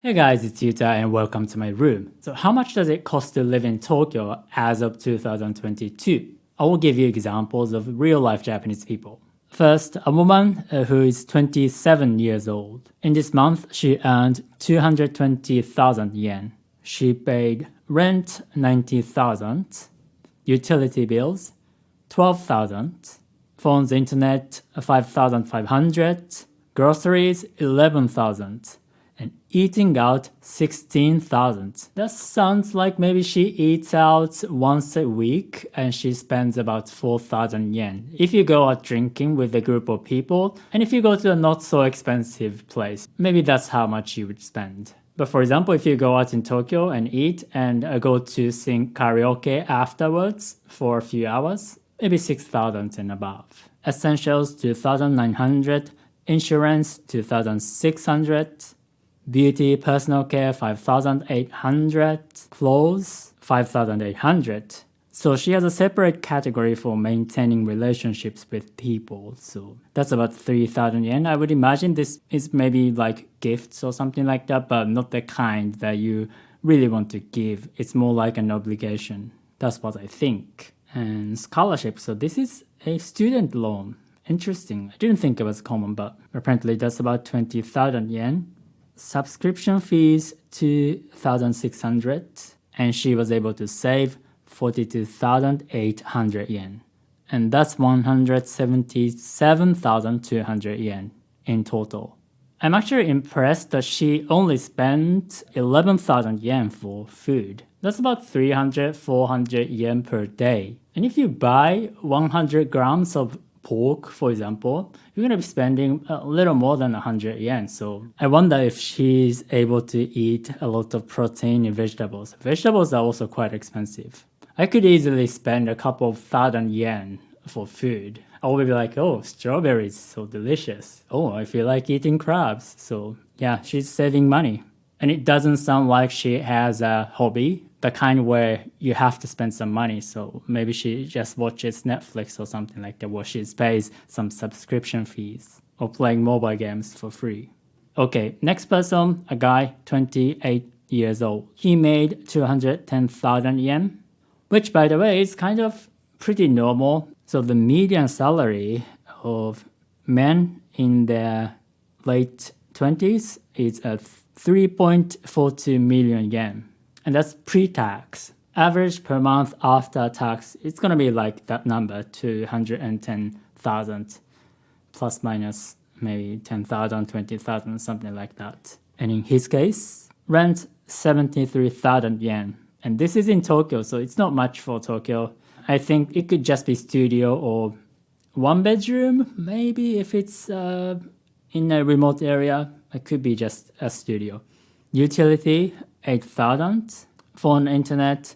Hey guys, it's Yuta and welcome to my room. So how much does it cost to live in Tokyo as of 2022? I will give you examples of real life Japanese people. First, a woman who is 27 years old. In this month, she earned 220,000 yen. She paid rent 90,000, utility bills 12,000, phones, internet 5,500, groceries 11,000. and eating out 16,000. That sounds like maybe she eats out once a week and she spends about 4,000 yen. If you go out drinking with a group of people, and if you go to a not so expensive place, maybe that's how much you would spend. But for example, if you go out in Tokyo and eat and go to sing karaoke afterwards for a few hours, maybe 6,000 and above. Essentials 2,900, insurance 2,600, beauty, personal care 5,800, clothes 5,800. So she has a separate category for maintaining relationships with people. So that's about 3,000 yen. I would imagine this is maybe like gifts or something like that, but not the kind that you really want to give. It's more like an obligation. That's what I think. And scholarship. So this is a student loan. Interesting. I didn't think it was common, but apparently that's about 20,000 yen. Subscription fees 2,600, and she was able to save 42,800 yen. And that's 177,200 yen in total. I'm actually impressed that she only spent 11,000 yen for food. That's about 300, 400 yen per day. And if you buy 100 grams of pork, for example, you're going to be spending a little more than 100 yen. So I wonder if she's able to eat a lot of protein in vegetables. Vegetables are also quite expensive. I could easily spend a couple of thousand yen for food. I will be like, oh, strawberries, so delicious. Oh, I feel like eating crabs. So yeah, she's saving money. And it doesn't sound like she has a hobby, the kind where you have to spend some money. So maybe she just watches Netflix or something like that, where she pays some subscription fees or playing mobile games for free. Okay, next person, a guy, 28 years old. He made 210,000 yen, which by the way is kind of pretty normal. So the median salary of men in their late 20s is at 3.42 million yen. And that's pre-tax. Average per month after tax, it's going to be like that number, 210,000 plus minus maybe 10,000, 20,000, something like that. And in his case, rent 73,000 yen. And this is in Tokyo, so it's not much for Tokyo. I think it could just be studio or one bedroom, maybe if it's in a remote area. It could be just a studio. Utility 8,000. Phone, internet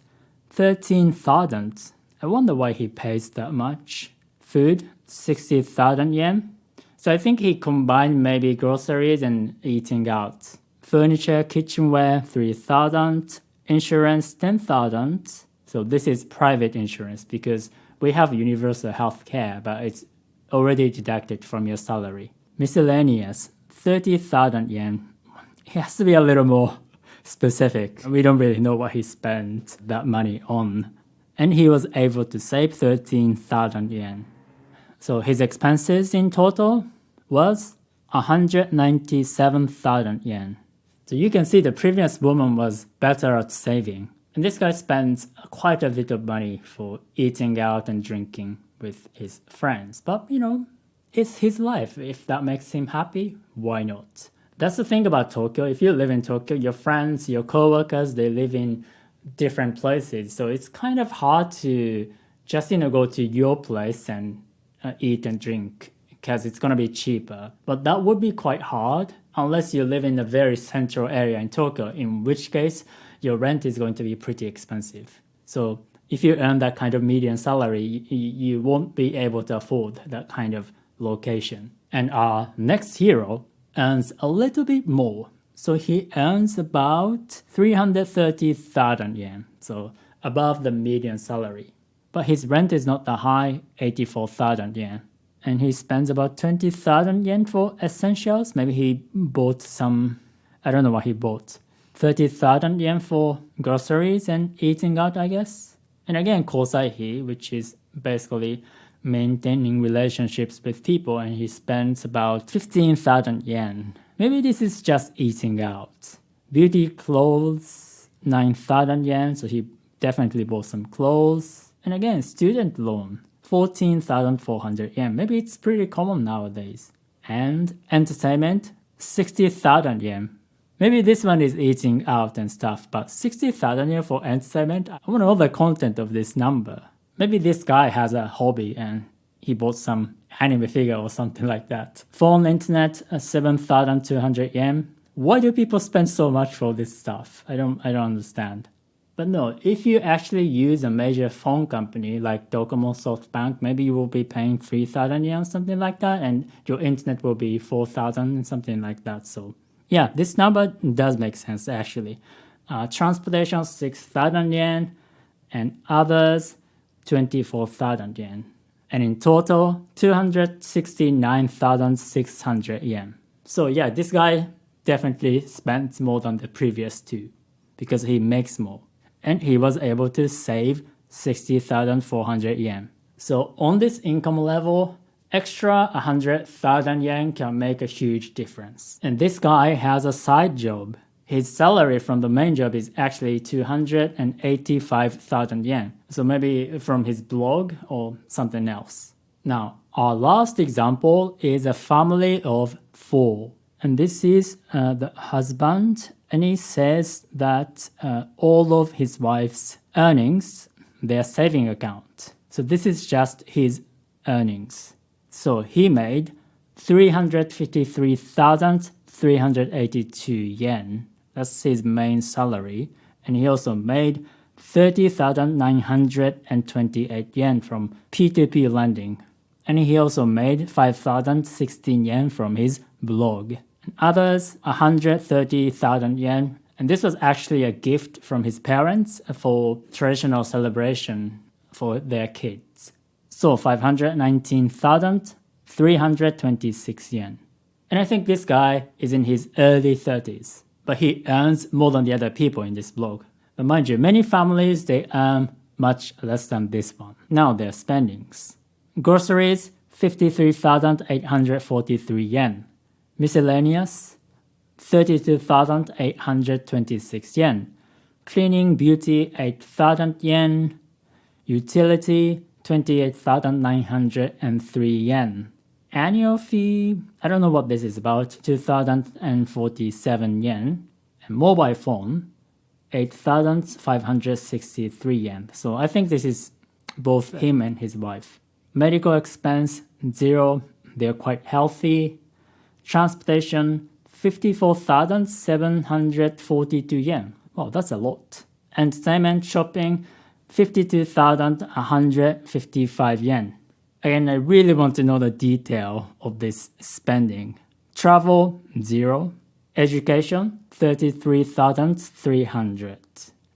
13,000. I wonder why he pays that much. Food 60,000 yen. So I think he combined maybe groceries and eating out. Furniture, kitchenware 3,000. Insurance 10,000. So this is private insurance because we have universal health care, but it's already deducted from your salary. Miscellaneous 30,000 yen. It has to be a little more specific. We don't really know what he spent that money on. And he was able to save 13,000 yen. So his expenses in total was 197,000 yen. So you can see the previous woman was better at saving. And this guy spends quite a bit of money for eating out and drinking with his friends. But, it's his life. If that makes him happy, why not? That's the thing about Tokyo. If you live in Tokyo, your friends, your coworkers, they live in different places. So it's kind of hard to just, go to your place and eat and drink because it's going to be cheaper. But that would be quite hard unless you live in a very central area in Tokyo, in which case your rent is going to be pretty expensive. So if you earn that kind of median salary, you won't be able to afford that kind of location. And our next hero earns a little bit more. So he earns about 330,000 yen, so above the median salary. But his rent is not that high, 84,000 yen. And he spends about 20,000 yen for essentials. Maybe he bought some I don't know what he bought. 30,000 yen for groceries and eating out, I guess. And again, kosaihi, which is basically maintaining relationships with people, and he spends about 15,000 yen. Maybe this is just eating out. Beauty clothes, 9,000 yen, so he definitely bought some clothes. And again, student loan, 14,400 yen. Maybe it's pretty common nowadays. And entertainment, 60,000 yen. Maybe this one is eating out and stuff, but 60,000 yen for entertainment? I want to know the content of this number. Maybe this guy has a hobby and he bought some anime figure or something like that. Phone, internet, 7,200 yen. Why do people spend so much for this stuff? I don't understand. But no, if you actually use a major phone company like Docomo, SoftBank, maybe you will be paying 3,000 yen, something like that, and your internet will be 4,000, something like that. So yeah, this number does make sense actually. Transportation, 6,000 yen, and others, 24,000 yen. And in total, 269,600 yen. So yeah, this guy definitely spends more than the previous two because he makes more. And he was able to save 60,400 yen. So on this income level, extra 100,000 yen can make a huge difference. And this guy has a side job. His salary from the main job is actually 285,000 yen. So maybe from his blog or something else. Now, our last example is a family of 4. And this is the husband. And he says that all of his wife's earnings, their saving account. So this is just his earnings. So he made 353,382 yen. That's his main salary. And he also made 30,928 yen from P2P lending. And he also made 5,016 yen from his blog. And others, 130,000 yen. And this was actually a gift from his parents for traditional celebration for their kids. So 519,326 yen. And I think this guy is in his early 30s. But he earns more than the other people in this blog. But mind you, many families, they earn much less than this one. Now their spendings. Groceries, 53,843 yen. Miscellaneous, 32,826 yen. Cleaning, beauty, 8,000 yen. Utility, 28,903 yen. Annual fee, I don't know what this is about, 2,047 yen. And mobile phone, 8,563 yen. So I think this is both him and his wife. Medical expense, 0. They're quite healthy. Transportation, 54,742 yen. Wow, that's a lot. Entertainment, shopping, 52,155 yen. Again, I really want to know the detail of this spending. Travel, 0. Education, 33,300.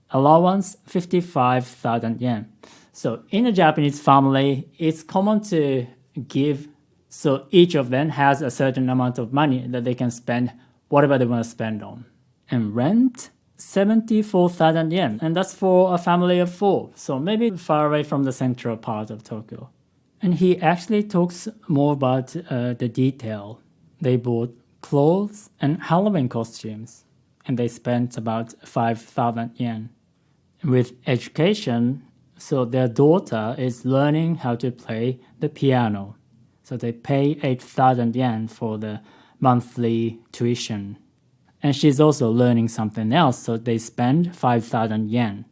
Allowance, 55,000 yen. So in a Japanese family, it's common to give, so each of them has a certain amount of money that they can spend whatever they want to spend on. And rent, 74,000 yen. And that's for a family of 4. So maybe far away from the central part of Tokyo. And he actually talks more about the detail. They bought clothes and Halloween costumes, and they spent about 5,000 yen. With education, so their daughter is learning how to play the piano. So they pay 8,000 yen for the monthly tuition. And she's also learning something else, so they spend 5,000 yen.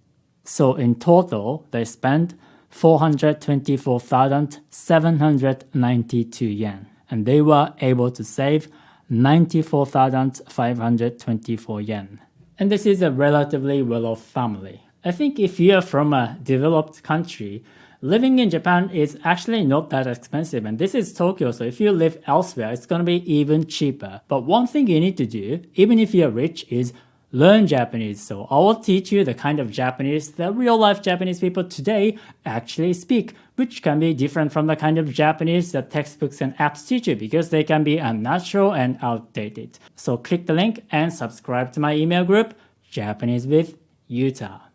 So in total, they spend 424,792 yen. And they were able to save 94,524 yen. And this is a relatively well-off family. I think if you're from a developed country, living in Japan is actually not that expensive. And this is Tokyo, so if you live elsewhere, it's going to be even cheaper. But one thing you need to do, even if you're rich, is learn Japanese. So I will teach you the kind of Japanese that real-life Japanese people today actually speak, which can be different from the kind of Japanese that textbooks and apps teach you because they can be unnatural and outdated. So click the link and subscribe to my email group, Japanese with Yuta.